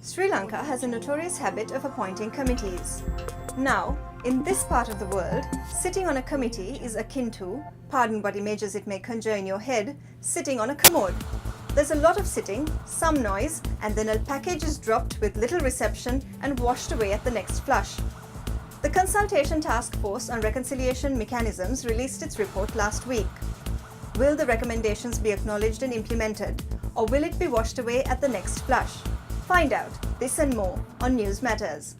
Sri Lanka has a notorious habit of appointing committees. Now, in this part of the world, sitting on a committee is akin to, pardon what images it may conjure in your head, sitting on a commode. There's a lot of sitting, some noise, and then a package is dropped with little reception and washed away at the next flush. The Consultation Task Force on Reconciliation Mechanisms released its report last week. Will the recommendations be acknowledged and implemented, or will it be washed away at the next flush? Find out this and more on News Matters.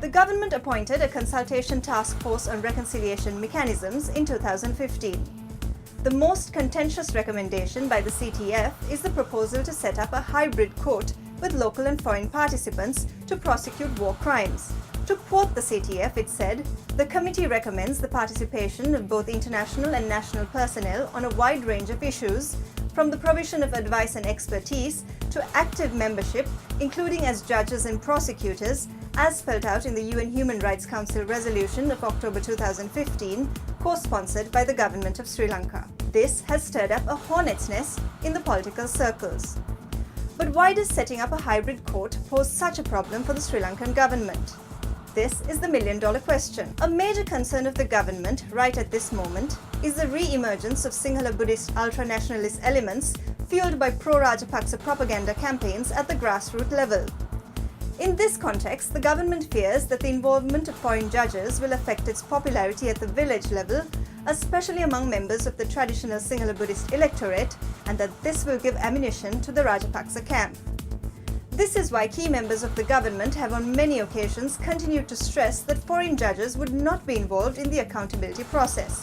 The government appointed a Consultation Task Force on Reconciliation Mechanisms in 2015. The most contentious recommendation by the CTF is the proposal to set up a hybrid court with local and foreign participants to prosecute war crimes. To quote the CTF, it said, "The committee recommends the participation of both international and national personnel on a wide range of issues, from the provision of advice and expertise to active membership, including as judges and prosecutors, as spelled out in the UN Human Rights Council resolution of October 2015, co-sponsored by the government of Sri Lanka." This has stirred up a hornet's nest in the political circles. But why does setting up a hybrid court pose such a problem for the Sri Lankan government? This is the million-dollar question. A major concern of the government right at this moment is the re-emergence of Sinhala Buddhist ultra-nationalist elements fueled by pro-Rajapaksa propaganda campaigns at the grassroots level. In this context, the government fears that the involvement of foreign judges will affect its popularity at the village level, especially among members of the traditional Sinhala Buddhist electorate, and that this will give ammunition to the Rajapaksa camp. This is why key members of the government have on many occasions continued to stress that foreign judges would not be involved in the accountability process.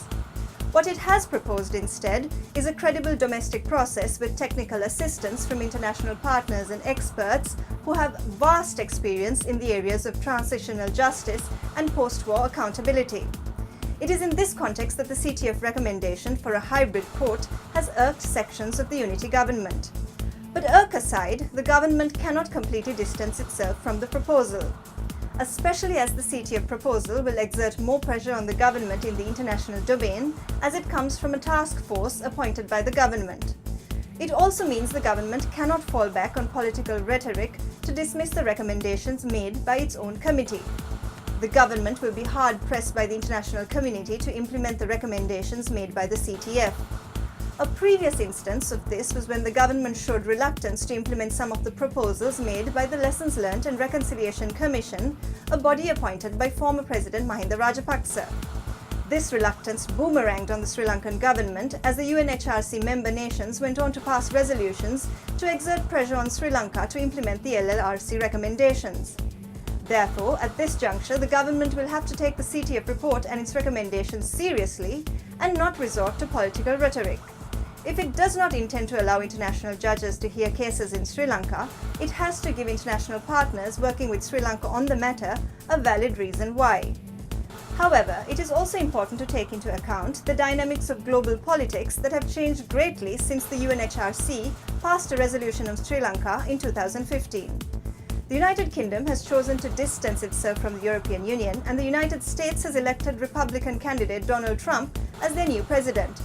What it has proposed instead is a credible domestic process with technical assistance from international partners and experts who have vast experience in the areas of transitional justice and post-war accountability. It is in this context that the CTF recommendation for a hybrid court has irked sections of the unity government. But irk aside, the government cannot completely distance itself from the proposal, especially as the CTF proposal will exert more pressure on the government in the international domain as it comes from a task force appointed by the government. It also means the government cannot fall back on political rhetoric to dismiss the recommendations made by its own committee. The government will be hard-pressed by the international community to implement the recommendations made by the CTF. A previous instance of this was when the government showed reluctance to implement some of the proposals made by the Lessons Learnt and Reconciliation Commission, a body appointed by former President Mahinda Rajapaksa. This reluctance boomeranged on the Sri Lankan government as the UNHRC member nations went on to pass resolutions to exert pressure on Sri Lanka to implement the LLRC recommendations. Therefore, at this juncture, the government will have to take the CTF report and its recommendations seriously and not resort to political rhetoric. If it does not intend to allow international judges to hear cases in Sri Lanka, it has to give international partners working with Sri Lanka on the matter a valid reason why. However, it is also important to take into account the dynamics of global politics that have changed greatly since the UNHRC passed a resolution on Sri Lanka in 2015. The United Kingdom has chosen to distance itself from the European Union, and the United States has elected Republican candidate Donald Trump as their new president.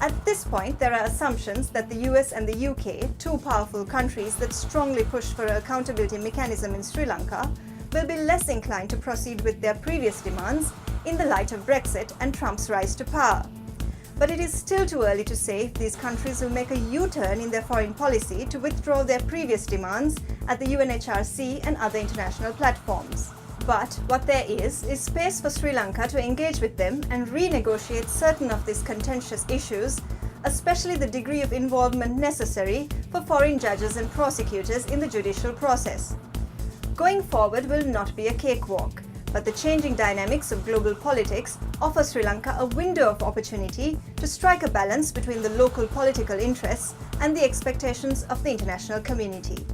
At this point, there are assumptions that the US and the UK, two powerful countries that strongly pushed for an accountability mechanism in Sri Lanka, will be less inclined to proceed with their previous demands in the light of Brexit and Trump's rise to power. But it is still too early to say if these countries will make a U-turn in their foreign policy to withdraw their previous demands at the UNHRC and other international platforms. But what there is space for Sri Lanka to engage with them and renegotiate certain of these contentious issues, especially the degree of involvement necessary for foreign judges and prosecutors in the judicial process. Going forward will not be a cakewalk, but the changing dynamics of global politics offer Sri Lanka a window of opportunity to strike a balance between the local political interests and the expectations of the international community.